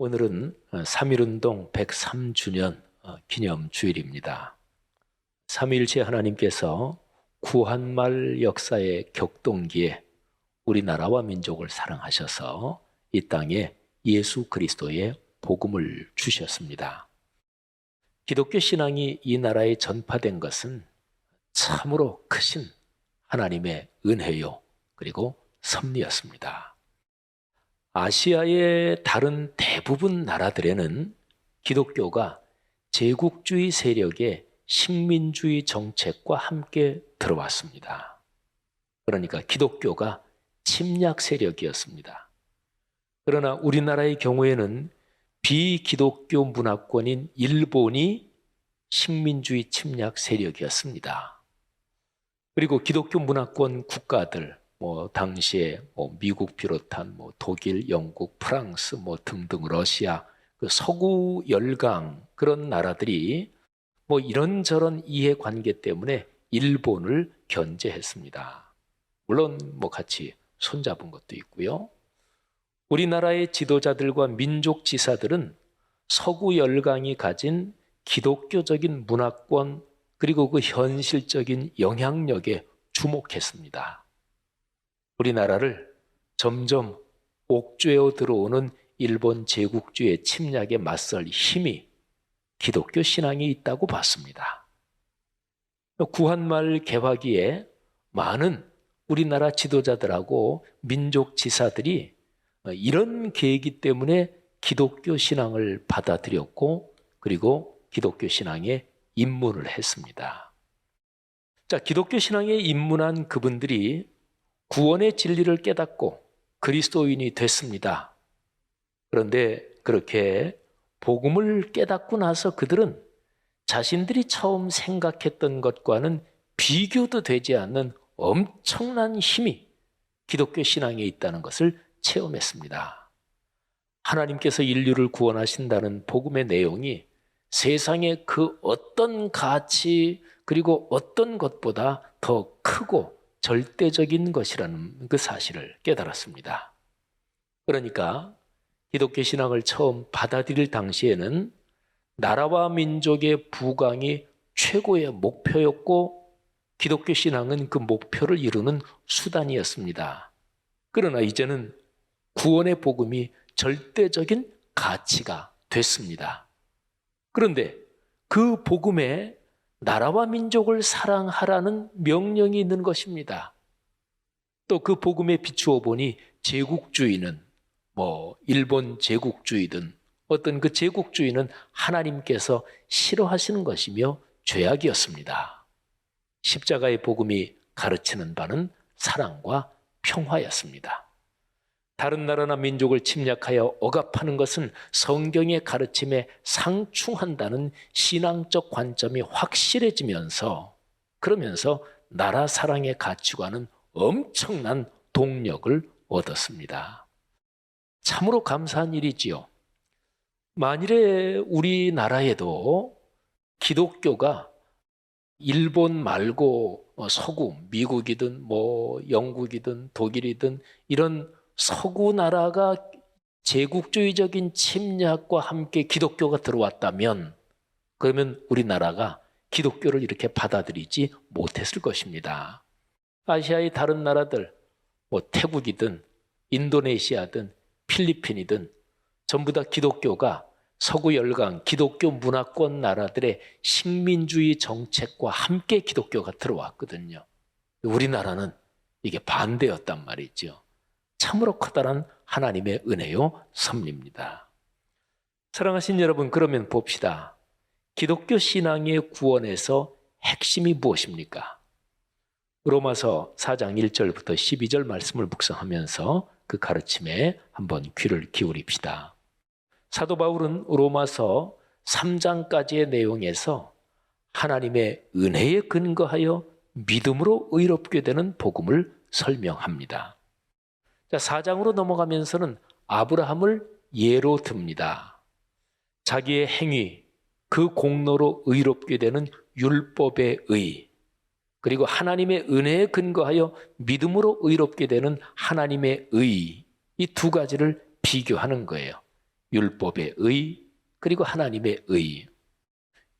오늘은 3.1운동 103주년 기념 주일입니다. 삼위일체 하나님께서 구한말 역사의 격동기에 우리나라와 민족을 사랑하셔서 이 땅에 예수 그리스도의 복음을 주셨습니다. 기독교 신앙이 이 나라에 전파된 것은 참으로 크신 하나님의 은혜요, 그리고 섭리였습니다. 아시아의 다른 대부분 나라들에는 기독교가 제국주의 세력의 식민주의 정책과 함께 들어왔습니다. 그러니까 기독교가 침략 세력이었습니다. 그러나 우리나라의 경우에는 비기독교 문화권인 일본이 식민주의 침략 세력이었습니다. 그리고 기독교 문화권 국가들, 당시에 미국 비롯한 독일, 영국, 프랑스 등등 러시아, 그 서구 열강 그런 나라들이 이런저런 이해관계 때문에 일본을 견제했습니다. 물론 같이 손잡은 것도 있고요. 우리나라의 지도자들과 민족 지사들은 서구 열강이 가진 기독교적인 문화권 그리고 그 현실적인 영향력에 주목했습니다. 우리나라를 점점 옥죄어 들어오는 일본 제국주의 침략에 맞설 힘이 기독교 신앙이 있다고 봤습니다. 구한말 개화기에 많은 우리나라 지도자들하고 민족 지사들이 이런 계기 때문에 기독교 신앙을 받아들였고 그리고 기독교 신앙에 입문을 했습니다. 자, 기독교 신앙에 입문한 그분들이 구원의 진리를 깨닫고 그리스도인이 됐습니다. 그런데 그렇게 복음을 깨닫고 나서 그들은 자신들이 처음 생각했던 것과는 비교도 되지 않는 엄청난 힘이 기독교 신앙에 있다는 것을 체험했습니다. 하나님께서 인류를 구원하신다는 복음의 내용이 세상의 그 어떤 가치 그리고 어떤 것보다 더 크고 절대적인 것이라는 그 사실을 깨달았습니다. 그러니까 기독교 신앙을 처음 받아들일 당시에는 나라와 민족의 부강이 최고의 목표였고 기독교 신앙은 그 목표를 이루는 수단이었습니다. 그러나 이제는 구원의 복음이 절대적인 가치가 됐습니다. 그런데 그 복음에 나라와 민족을 사랑하라는 명령이 있는 것입니다. 또 그 복음에 비추어 보니 제국주의는 일본 제국주의든 어떤 그 제국주의는 하나님께서 싫어하시는 것이며 죄악이었습니다. 십자가의 복음이 가르치는 바는 사랑과 평화였습니다. 다른 나라나 민족을 침략하여 억압하는 것은 성경의 가르침에 상충한다는 신앙적 관점이 확실해지면서 그러면서 나라 사랑의 가치관은 엄청난 동력을 얻었습니다. 참으로 감사한 일이지요. 만일에 우리나라에도 기독교가 일본 말고 서구, 미국이든 영국이든 독일이든 이런 서구 나라가 제국주의적인 침략과 함께 기독교가 들어왔다면 그러면 우리나라가 기독교를 이렇게 받아들이지 못했을 것입니다. 아시아의 다른 나라들, 태국이든 인도네시아든 필리핀이든 전부 다 기독교가 서구 열강 기독교 문화권 나라들의 식민주의 정책과 함께 기독교가 들어왔거든요. 우리나라는 이게 반대였단 말이죠. 참으로 커다란 하나님의 은혜요 섭리입니다. 사랑하신 여러분, 그러면 봅시다. 기독교 신앙의 구원에서 핵심이 무엇입니까? 로마서 4장 1절부터 12절 말씀을 묵상하면서 그 가르침에 한번 귀를 기울입시다. 사도 바울은 로마서 3장까지의 내용에서 하나님의 은혜에 근거하여 믿음으로 의롭게 되는 복음을 설명합니다. 자, 4장으로 넘어가면서는 아브라함을 예로 듭니다. 자기의 행위, 그 공로로 의롭게 되는 율법의 의, 그리고 하나님의 은혜에 근거하여 믿음으로 의롭게 되는 하나님의 의, 이 두 가지를 비교하는 거예요. 율법의 의, 그리고 하나님의 의.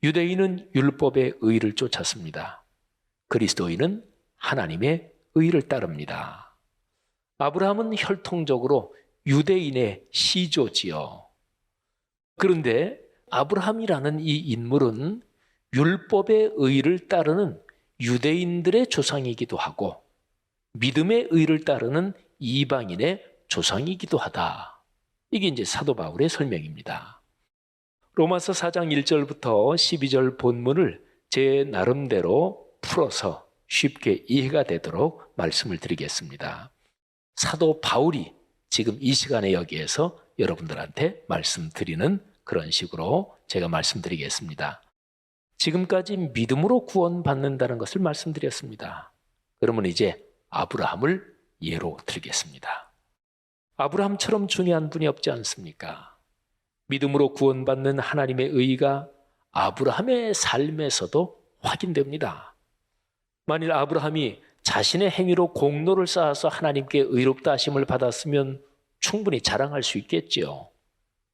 유대인은 율법의 의를 쫓았습니다. 그리스도인은 하나님의 의를 따릅니다. 아브라함은 혈통적으로 유대인의 시조지요. 그런데 아브라함이라는 이 인물은 율법의 의를 따르는 유대인들의 조상이기도 하고 믿음의 의를 따르는 이방인의 조상이기도 하다. 이게 이제 사도 바울의 설명입니다. 로마서 4장 1절부터 12절 본문을 제 나름대로 풀어서 쉽게 이해가 되도록 말씀을 드리겠습니다. 사도 바울이 지금 이 시간에 여기에서 여러분들한테 말씀드리는 그런 식으로 제가 말씀드리겠습니다. 지금까지 믿음으로 구원받는다는 것을 말씀드렸습니다. 그러면 이제 아브라함을 예로 들겠습니다. 아브라함처럼 중요한 분이 없지 않습니까? 믿음으로 구원받는 하나님의 의가 아브라함의 삶에서도 확인됩니다. 만일 아브라함이 자신의 행위로 공로를 쌓아서 하나님께 의롭다 하심을 받았으면 충분히 자랑할 수 있겠지요.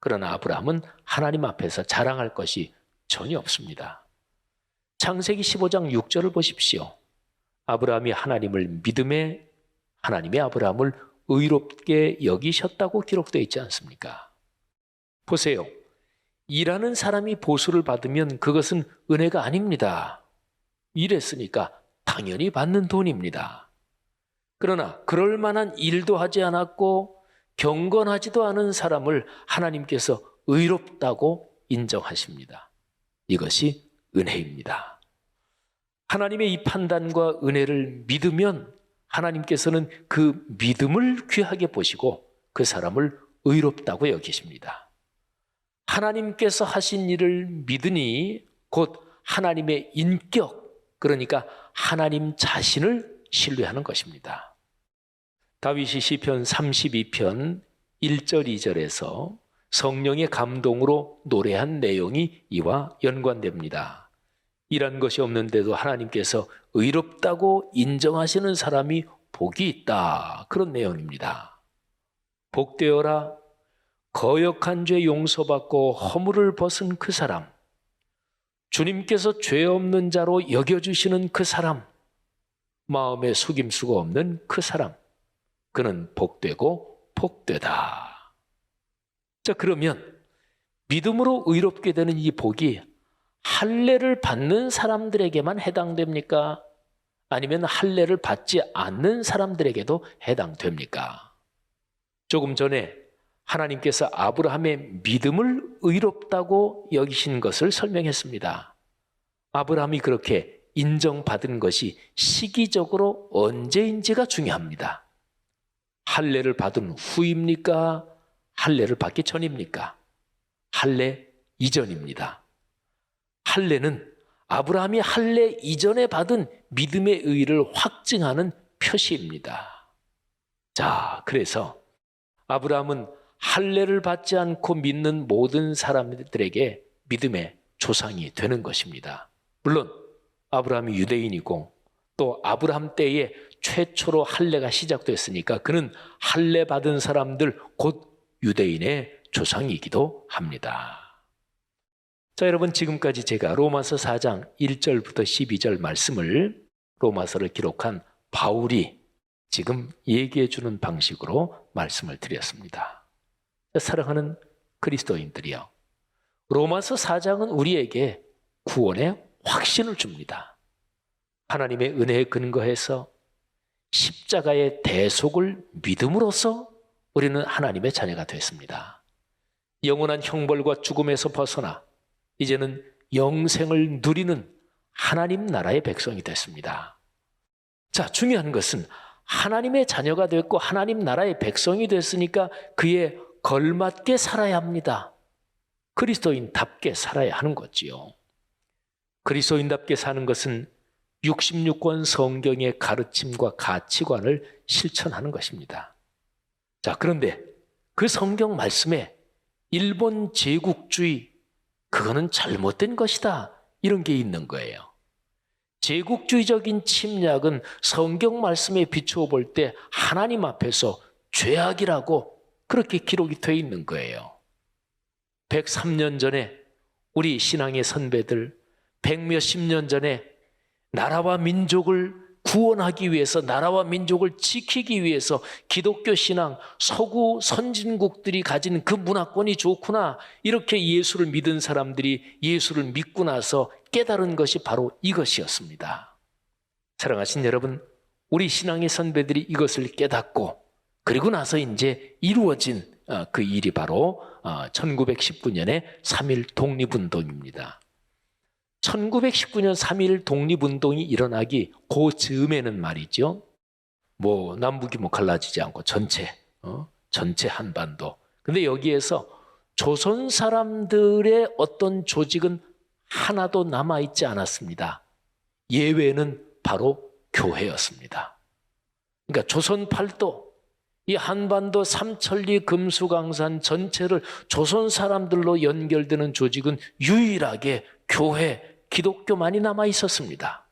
그러나 아브라함은 하나님 앞에서 자랑할 것이 전혀 없습니다. 창세기 15장 6절을 보십시오. 아브라함이 하나님을 믿음에 하나님이 아브라함을 의롭게 여기셨다고 기록되어 있지 않습니까? 보세요. 일하는 사람이 보수를 받으면 그것은 은혜가 아닙니다. 일했으니까 당연히 받는 돈입니다. 그러나 그럴 만한 일도 하지 않았고 경건하지도 않은 사람을 하나님께서 의롭다고 인정하십니다. 이것이 은혜입니다. 하나님의 이 판단과 은혜를 믿으면 하나님께서는 그 믿음을 귀하게 보시고 그 사람을 의롭다고 여기십니다. 하나님께서 하신 일을 믿으니 곧 하나님의 인격, 그러니까 하나님 자신을 신뢰하는 것입니다. 다윗이 시편 32편 1절 2절에서 성령의 감동으로 노래한 내용이 이와 연관됩니다. 일한 것이 없는데도 하나님께서 의롭다고 인정하시는 사람이 복이 있다. 그런 내용입니다. 복되어라. 거역한 죄 용서받고 허물을 벗은 그 사람. 주님께서 죄 없는 자로 여겨주시는 그 사람. 마음에 속임수가 없는 그 사람. 그는 복되고 복되다. 자, 그러면 믿음으로 의롭게 되는 이 복이 할례를 받는 사람들에게만 해당됩니까? 아니면 할례를 받지 않는 사람들에게도 해당됩니까? 조금 전에 하나님께서 아브라함의 믿음을 의롭다고 여기신 것을 설명했습니다. 아브라함이 그렇게 인정받은 것이 시기적으로 언제인지가 중요합니다. 할례를 받은 후입니까? 할례를 받기 전입니까? 할례 이전입니다. 할례는 아브라함이 할례 이전에 받은 믿음의 의를 확증하는 표시입니다. 자, 그래서 아브라함은 할례를 받지 않고 믿는 모든 사람들에게 믿음의 조상이 되는 것입니다. 물론 아브라함이 유대인이고 또 아브라함 때에 최초로 할례가 시작됐으니까 그는 할례 받은 사람들 곧 유대인의 조상이기도 합니다. 자, 여러분, 지금까지 제가 로마서 4장 1절부터 12절 말씀을 로마서를 기록한 바울이 지금 얘기해 주는 방식으로 말씀을 드렸습니다. 사랑하는 그리스도인들이요, 로마서 4장은 우리에게 구원의 확신을 줍니다. 하나님의 은혜에 근거해서 십자가의 대속을 믿음으로써 우리는 하나님의 자녀가 됐습니다. 영원한 형벌과 죽음에서 벗어나 이제는 영생을 누리는 하나님 나라의 백성이 됐습니다. 자, 중요한 것은 하나님의 자녀가 됐고 하나님 나라의 백성이 됐으니까 그에 걸맞게 살아야 합니다. 그리스도인답게 살아야 하는 거지요. 그리스도인답게 사는 것은 66권 성경의 가르침과 가치관을 실천하는 것입니다. 자, 그런데 그 성경 말씀에 일본 제국주의, 그거는 잘못된 것이다, 이런 게 있는 거예요. 제국주의적인 침략은 성경 말씀에 비추어 볼 때 하나님 앞에서 죄악이라고 그렇게 기록이 되어 있는 거예요. 103년 전에 우리 신앙의 선배들, 100몇십 년 전에 나라와 민족을 구원하기 위해서, 나라와 민족을 지키기 위해서 기독교 신앙, 서구 선진국들이 가진 그 문화권이 좋구나, 이렇게 예수를 믿은 사람들이 예수를 믿고 나서 깨달은 것이 바로 이것이었습니다. 사랑하신 여러분, 우리 신앙의 선배들이 이것을 깨닫고 그리고 나서 이제 이루어진 그 일이 바로 1919년의 3.1 독립운동입니다. 1919년 3.1 독립운동이 일어나기 그 즈음에는 말이죠, 뭐 남북이 뭐 갈라지지 않고 전체 한반도. 근데 여기에서 조선 사람들의 어떤 조직은 하나도 남아있지 않았습니다. 예외는 바로 교회였습니다. 그러니까 조선 팔도, 이 한반도 삼천리 금수강산 전체를 조선 사람들로 연결되는 조직은 유일하게 교회, 기독교만이 남아 있었습니다.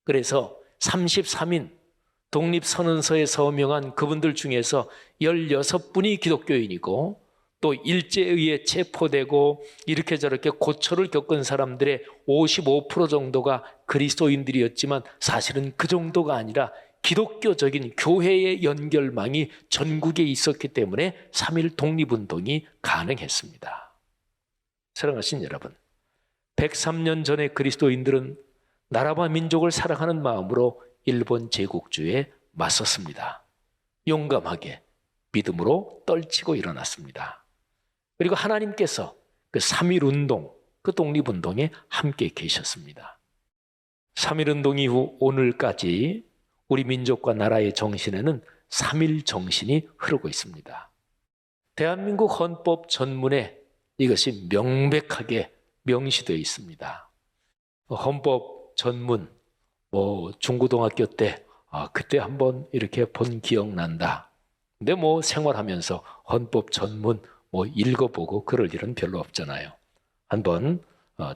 그래서 33인 독립선언서에 서명한 그분들 중에서 16분이 기독교인이고, 또 일제에 의해 체포되고 이렇게 저렇게 고초를 겪은 사람들의 55% 정도가 그리스도인들이었지만, 사실은 그 정도가 아니라 기독교적인 교회의 연결망이 전국에 있었기 때문에 3.1 독립운동이 가능했습니다. 사랑하신 여러분, 103년 전에 그리스도인들은 나라와 민족을 사랑하는 마음으로 일본 제국주의에 맞섰습니다. 용감하게 믿음으로 떨치고 일어났습니다. 그리고 하나님께서 그 3.1 운동, 그 독립운동에 함께 계셨습니다. 3.1 운동 이후 오늘까지 우리 민족과 나라의 정신에는 3.1 정신이 흐르고 있습니다. 대한민국 헌법 전문에 이것이 명백하게 명시되어 있습니다. 헌법 전문, 중고등학교 때 그때 한번 이렇게 본 기억난다. 근데 생활하면서 헌법 전문 읽어보고 그럴 일은 별로 없잖아요. 한번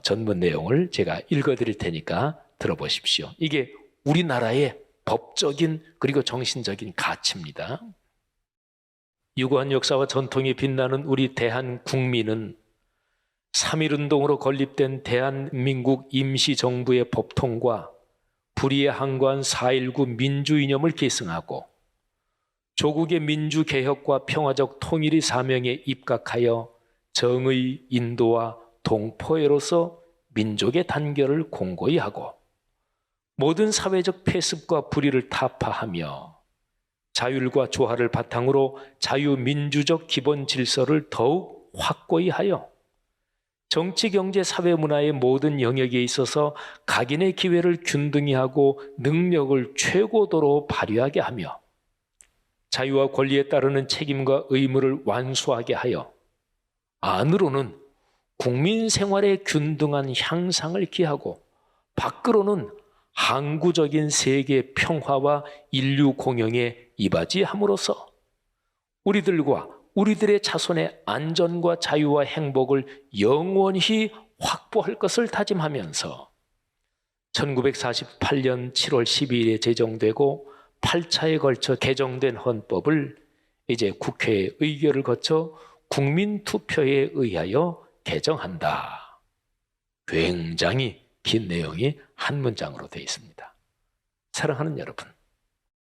전문 내용을 제가 읽어드릴 테니까 들어보십시오. 이게 우리나라의 법적인 그리고 정신적인 가치입니다. 유구한 역사와 전통이 빛나는 우리 대한국민은 3.1 운동으로 건립된 대한민국 임시정부의 법통과 불의에 항거한 4.19 민주이념을 계승하고 조국의 민주개혁과 평화적 통일의 사명에 입각하여 정의 인도와 동포애로서 민족의 단결을 공고히 하고 모든 사회적 폐습과 불의를 타파하며 자율과 조화를 바탕으로 자유민주적 기본 질서를 더욱 확고히 하여 정치, 경제, 사회, 문화의 모든 영역에 있어서 각인의 기회를 균등히 하고 능력을 최고도로 발휘하게 하며 자유와 권리에 따르는 책임과 의무를 완수하게 하여 안으로는 국민 생활의 균등한 향상을 기하고 밖으로는 항구적인 세계 평화와 인류 공영에 이바지함으로써 우리들과 우리들의 자손의 안전과 자유와 행복을 영원히 확보할 것을 다짐하면서 1948년 7월 12일에 제정되고 8차에 걸쳐 개정된 헌법을 이제 국회의 의결을 거쳐 국민투표에 의하여 개정한다. 굉장히 긴 내용이 한 문장으로 되어 있습니다. 사랑하는 여러분,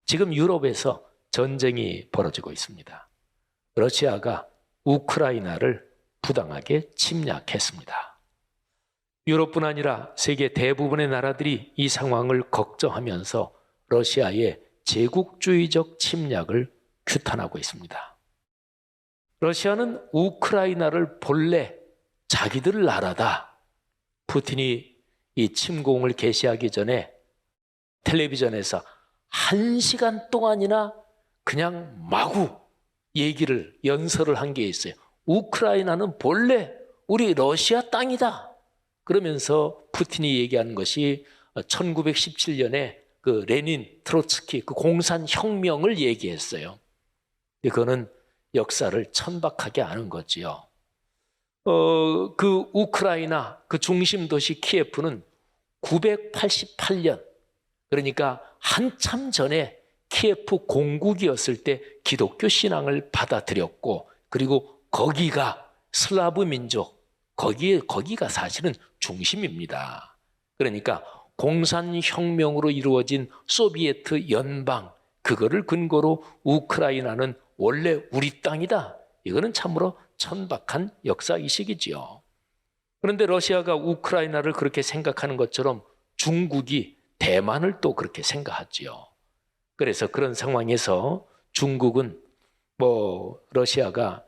지금 유럽에서 전쟁이 벌어지고 있습니다. 러시아가 우크라이나를 부당하게 침략했습니다. 유럽뿐 아니라 세계 대부분의 나라들이 이 상황을 걱정하면서 러시아의 제국주의적 침략을 규탄하고 있습니다. 러시아는 우크라이나를 본래 자기들 나라다. 푸틴이 이 침공을 개시하기 전에 텔레비전에서 1시간 동안이나 그냥 마구 연설을 한 게 있어요. 우크라이나는 본래 우리 러시아 땅이다. 그러면서 푸틴이 얘기하는 것이 1917년에 그 레닌, 트로츠키 그 공산혁명을 얘기했어요. 그거는 역사를 천박하게 아는 거지요. 그 우크라이나 그 중심 도시 키예프는 988년, 그러니까 한참 전에 키예프 공국이었을 때 기독교 신앙을 받아들였고, 그리고 거기가 슬라브 민족, 거기가 사실은 중심입니다. 그러니까 공산혁명으로 이루어진 소비에트 연방, 그거를 근거로 우크라이나는 원래 우리 땅이다. 이거는 참으로 천박한 역사의식이지요. 그런데 러시아가 우크라이나를 그렇게 생각하는 것처럼 중국이 대만을 또 그렇게 생각하지요. 그래서 그런 상황에서 중국은 러시아가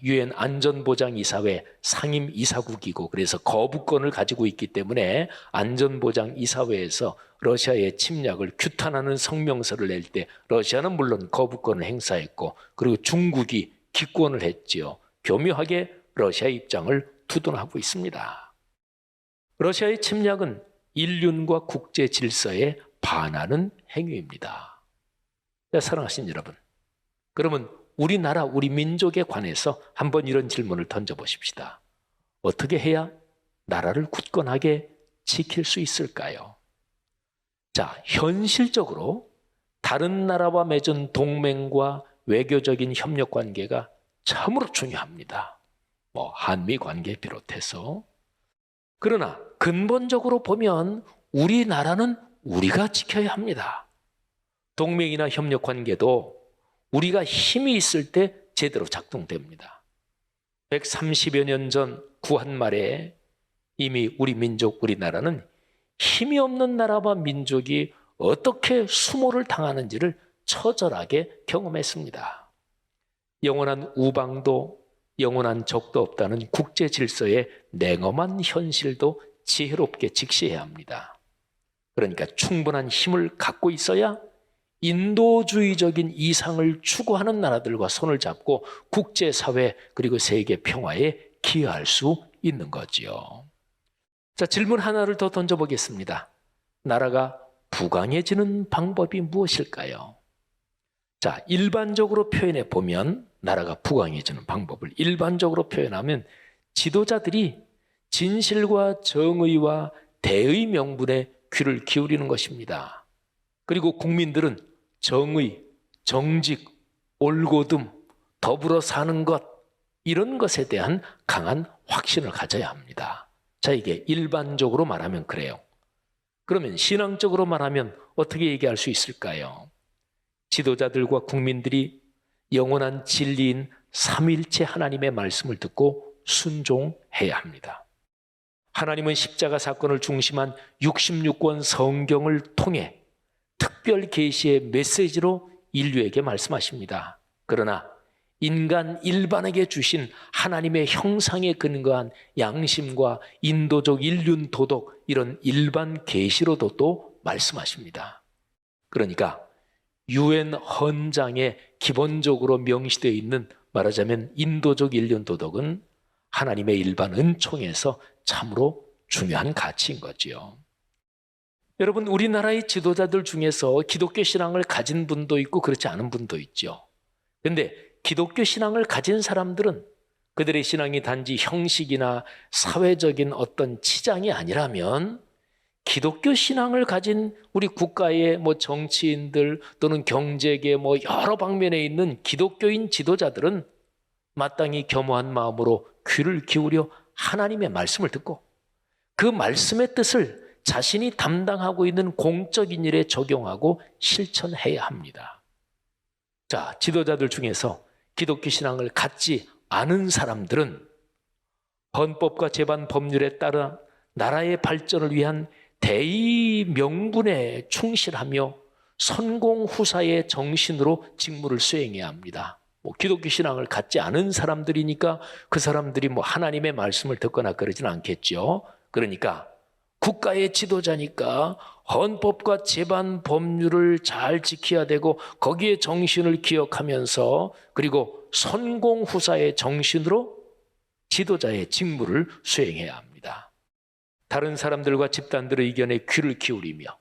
유엔 안전보장이사회 상임 이사국이고 그래서 거부권을 가지고 있기 때문에 안전보장이사회에서 러시아의 침략을 규탄하는 성명서를 낼 때 러시아는 물론 거부권을 행사했고 그리고 중국이 기권을 했지요. 교묘하게 러시아의 입장을 투둔하고 있습니다. 러시아의 침략은 인륜과 국제 질서에 반하는 행위입니다. 사랑하신 여러분, 그러면 우리나라, 우리 민족에 관해서 한번 이런 질문을 던져보십시다. 어떻게 해야 나라를 굳건하게 지킬 수 있을까요? 자, 현실적으로 다른 나라와 맺은 동맹과 외교적인 협력 관계가 참으로 중요합니다. 한미 관계 비롯해서. 그러나 근본적으로 보면 우리나라는 우리가 지켜야 합니다. 동맹이나 협력 관계도 우리가 힘이 있을 때 제대로 작동됩니다. 130여 년 전 구한말에 이미 우리 민족, 우리나라는 힘이 없는 나라와 민족이 어떻게 수모를 당하는지를 처절하게 경험했습니다. 영원한 우방도 영원한 적도 없다는 국제 질서의 냉엄한 현실도 지혜롭게 직시해야 합니다. 그러니까 충분한 힘을 갖고 있어야 인도주의적인 이상을 추구하는 나라들과 손을 잡고 국제사회 그리고 세계 평화에 기여할 수 있는 거지요. 자, 질문 하나를 더 던져보겠습니다. 나라가 부강해지는 방법이 무엇일까요? 자, 일반적으로 표현해 보면 나라가 부강해지는 방법을 일반적으로 표현하면 지도자들이 진실과 정의와 대의 명분에 귀를 기울이는 것입니다. 그리고 국민들은 정의, 정직, 올곧음, 더불어 사는 것 이런 것에 대한 강한 확신을 가져야 합니다. 자, 이게 일반적으로 말하면 그래요. 그러면 신앙적으로 말하면 어떻게 얘기할 수 있을까요? 지도자들과 국민들이 영원한 진리인 삼위일체 하나님의 말씀을 듣고 순종해야 합니다. 하나님은 십자가 사건을 중심한 66권 성경을 통해 특별 계시의 메시지로 인류에게 말씀하십니다. 그러나 인간 일반에게 주신 하나님의 형상에 근거한 양심과 인도적 인륜 도덕 이런 일반 계시로도 또 말씀하십니다. 그러니까 유엔 헌장에 기본적으로 명시되어 있는 말하자면 인도적 인륜 도덕은 하나님의 일반 은총에서 참으로 중요한 가치인 거지요. 여러분, 우리나라의 지도자들 중에서 기독교 신앙을 가진 분도 있고 그렇지 않은 분도 있죠. 그런데 기독교 신앙을 가진 사람들은 그들의 신앙이 단지 형식이나 사회적인 어떤 치장이 아니라면 기독교 신앙을 가진 우리 국가의 정치인들 또는 경제계 여러 방면에 있는 기독교인 지도자들은 마땅히 겸허한 마음으로 귀를 기울여 하나님의 말씀을 듣고 그 말씀의 뜻을 자신이 담당하고 있는 공적인 일에 적용하고 실천해야 합니다. 자, 지도자들 중에서 기독교 신앙을 갖지 않은 사람들은 헌법과 제반 법률에 따라 나라의 발전을 위한 대의 명분에 충실하며 선공후사의 정신으로 직무를 수행해야 합니다. 기독교 신앙을 갖지 않은 사람들이니까 그 사람들이 하나님의 말씀을 듣거나 그러진 않겠죠. 그러니까 국가의 지도자니까 헌법과 제반 법률을 잘 지켜야 되고 거기에 정신을 기억하면서 그리고 선공후사의 정신으로 지도자의 직무를 수행해야 합니다. 다른 사람들과 집단들의 의견에 귀를 기울이며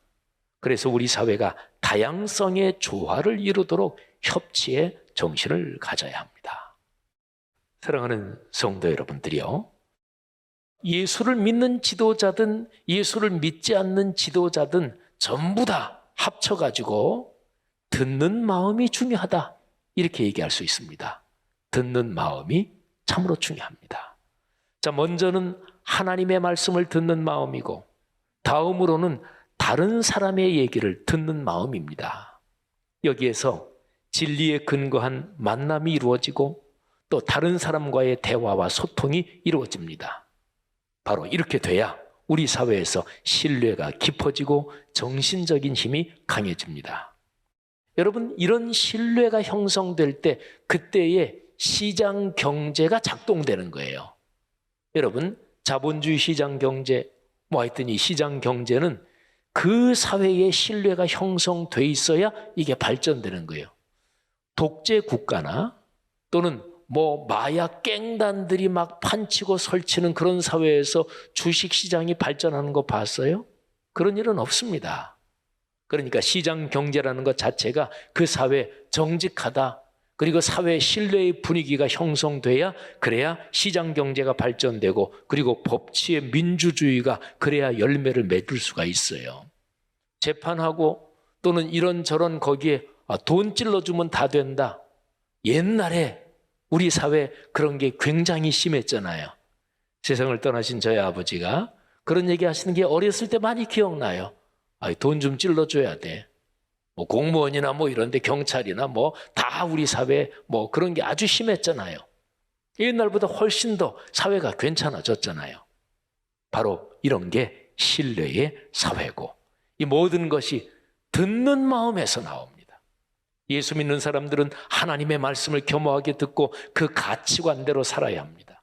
그래서 우리 사회가 다양성의 조화를 이루도록 협치의 정신을 가져야 합니다. 사랑하는 성도 여러분들이요, 예수를 믿는 지도자든 예수를 믿지 않는 지도자든 전부 다 합쳐가지고 듣는 마음이 중요하다 이렇게 얘기할 수 있습니다. 듣는 마음이 참으로 중요합니다. 자, 먼저는 하나님의 말씀을 듣는 마음이고 다음으로는 다른 사람의 얘기를 듣는 마음입니다. 여기에서 진리에 근거한 만남이 이루어지고 또 다른 사람과의 대화와 소통이 이루어집니다. 바로 이렇게 돼야 우리 사회에서 신뢰가 깊어지고 정신적인 힘이 강해집니다. 여러분, 이런 신뢰가 형성될 때 그때의 시장 경제가 작동되는 거예요. 여러분, 자본주의 시장 경제, 하여튼 이 시장 경제는 그 사회의 신뢰가 형성돼 있어야 이게 발전되는 거예요. 독재 국가나 또는 마약 갱단들이 막 판치고 설치는 그런 사회에서 주식시장이 발전하는 거 봤어요? 그런 일은 없습니다. 그러니까 시장 경제라는 것 자체가 그 사회 정직하다, 그리고 사회 신뢰의 분위기가 형성돼야 그래야 시장 경제가 발전되고 그리고 법치의 민주주의가 그래야 열매를 맺을 수가 있어요. 재판하고 또는 이런저런 거기에 돈 찔러주면 다 된다. 옛날에 우리 사회 그런 게 굉장히 심했잖아요. 세상을 떠나신 저희 아버지가 그런 얘기 하시는 게 어렸을 때 많이 기억나요. 돈 좀 찔러줘야 돼. 공무원이나 이런데 경찰이나 다 우리 사회에 그런 게 아주 심했잖아요. 옛날보다 훨씬 더 사회가 괜찮아졌잖아요. 바로 이런 게 신뢰의 사회고 이 모든 것이 듣는 마음에서 나옵니다. 예수 믿는 사람들은 하나님의 말씀을 겸허하게 듣고 그 가치관대로 살아야 합니다.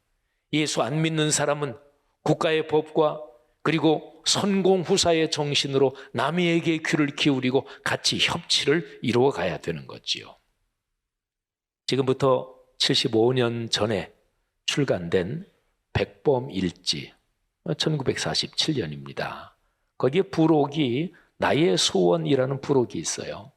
예수 안 믿는 사람은 국가의 법과 그리고 선공후사의 정신으로 남에게 귀를 기울이고 같이 협치를 이루어 가야 되는 거지요. 지금부터 75년 전에 출간된 백범일지 1947년입니다. 거기에 부록이 나의 소원이라는 부록이 있어요.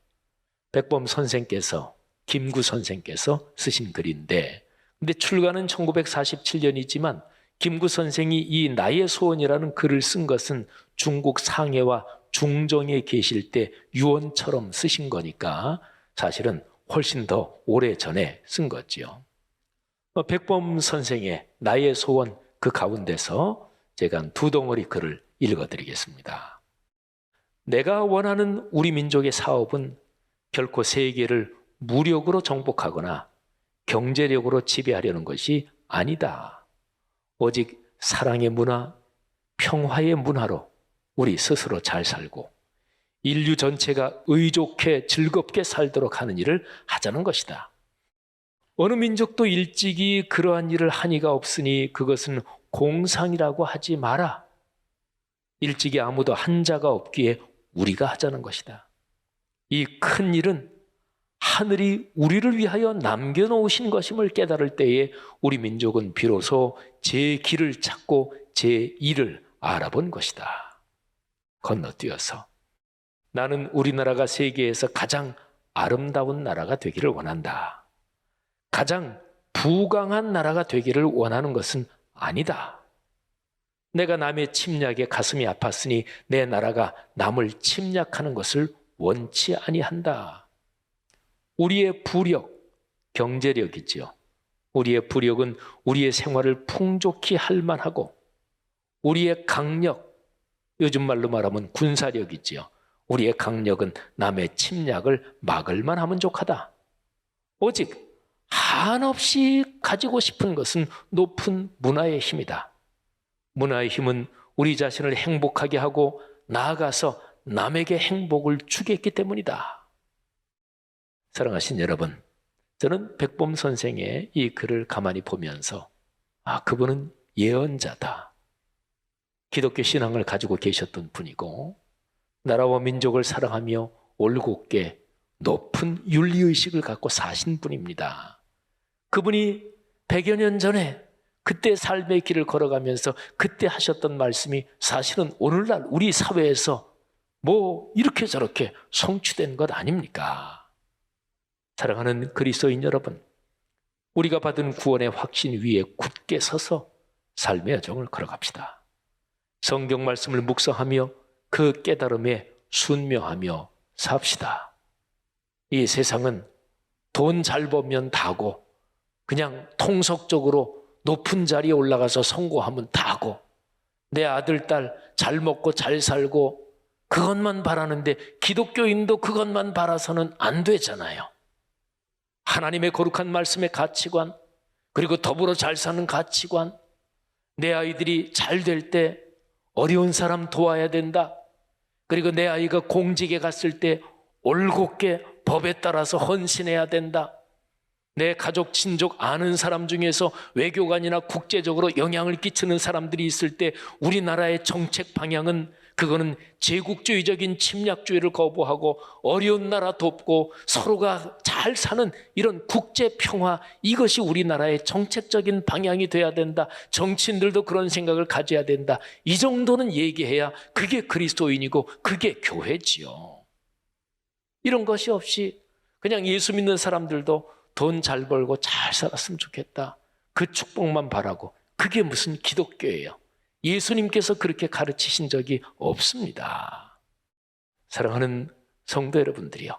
백범 선생께서, 김구 선생께서 쓰신 글인데, 근데 출간은 1947년이지만 김구 선생이 이 나의 소원이라는 글을 쓴 것은 중국 상해와 중정에 계실 때 유언처럼 쓰신 거니까 사실은 훨씬 더 오래전에 쓴 거지요. 백범 선생의 나의 소원 그 가운데서 제가 두 덩어리 글을 읽어드리겠습니다. 내가 원하는 우리 민족의 사업은 결코 세계를 무력으로 정복하거나 경제력으로 지배하려는 것이 아니다. 오직 사랑의 문화, 평화의 문화로 우리 스스로 잘 살고 인류 전체가 의좋게 즐겁게 살도록 하는 일을 하자는 것이다. 어느 민족도 일찍이 그러한 일을 한 이가 없으니 그것은 공상이라고 하지 마라. 일찍이 아무도 한 자가 없기에 우리가 하자는 것이다. 이 큰 일은 하늘이 우리를 위하여 남겨놓으신 것임을 깨달을 때에 우리 민족은 비로소 제 길을 찾고 제 일을 알아본 것이다. 건너뛰어서 나는 우리나라가 세계에서 가장 아름다운 나라가 되기를 원한다. 가장 부강한 나라가 되기를 원하는 것은 아니다. 내가 남의 침략에 가슴이 아팠으니 내 나라가 남을 침략하는 것을 원치 아니한다. 우리의 부력, 경제력이지요. 우리의 부력은 우리의 생활을 풍족히 할 만하고 우리의 강력, 요즘 말로 말하면 군사력이지요. 우리의 강력은 남의 침략을 막을 만하면 족하다. 오직 한없이 가지고 싶은 것은 높은 문화의 힘이다. 문화의 힘은 우리 자신을 행복하게 하고 나아가서 남에게 행복을 주겠기 때문이다. 사랑하신 여러분, 저는 백범 선생의 이 글을 가만히 보면서 그분은 예언자다. 기독교 신앙을 가지고 계셨던 분이고 나라와 민족을 사랑하며 올곧게 높은 윤리의식을 갖고 사신 분입니다. 그분이 100여 년 전에 그때 삶의 길을 걸어가면서 그때 하셨던 말씀이 사실은 오늘날 우리 사회에서 이렇게 저렇게 성취된 것 아닙니까? 사랑하는 그리스도인 여러분, 우리가 받은 구원의 확신 위에 굳게 서서 삶의 여정을 걸어갑시다. 성경 말씀을 묵상하며 그 깨달음에 순명하며 삽시다. 이 세상은 돈 잘 벌면 다고 그냥 통속적으로 높은 자리에 올라가서 성공하면 다고, 내 아들, 딸 잘 먹고 잘 살고 그것만 바라는데 기독교인도 그것만 바라서는 안 되잖아요. 하나님의 거룩한 말씀의 가치관, 그리고 더불어 잘 사는 가치관, 내 아이들이 잘 될 때 어려운 사람 도와야 된다. 그리고 내 아이가 공직에 갔을 때 올곧게 법에 따라서 헌신해야 된다. 내 가족, 친족, 아는 사람 중에서 외교관이나 국제적으로 영향을 끼치는 사람들이 있을 때 우리나라의 정책 방향은 그거는 제국주의적인 침략주의를 거부하고 어려운 나라 돕고 서로가 잘 사는 이런 국제평화, 이것이 우리나라의 정책적인 방향이 돼야 된다. 정치인들도 그런 생각을 가져야 된다. 이 정도는 얘기해야 그게 그리스도인이고 그게 교회지요. 이런 것이 없이 그냥 예수 믿는 사람들도 돈 잘 벌고 잘 살았으면 좋겠다. 그 축복만 바라고, 그게 무슨 기독교예요? 예수님께서 그렇게 가르치신 적이 없습니다. 사랑하는 성도 여러분들이요,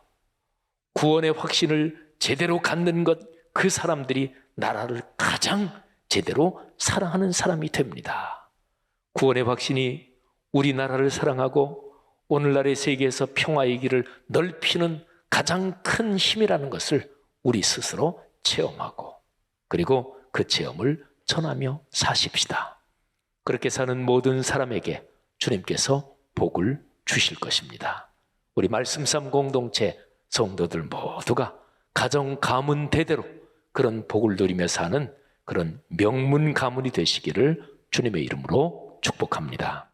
구원의 확신을 제대로 갖는 것, 그 사람들이 나라를 가장 제대로 사랑하는 사람이 됩니다. 구원의 확신이 우리나라를 사랑하고 오늘날의 세계에서 평화의 길을 넓히는 가장 큰 힘이라는 것을 우리 스스로 체험하고, 그리고 그 체험을 전하며 사십시다. 그렇게 사는 모든 사람에게 주님께서 복을 주실 것입니다. 우리 말씀삼 공동체 성도들 모두가 가정 가문 대대로 그런 복을 누리며 사는 그런 명문 가문이 되시기를 주님의 이름으로 축복합니다.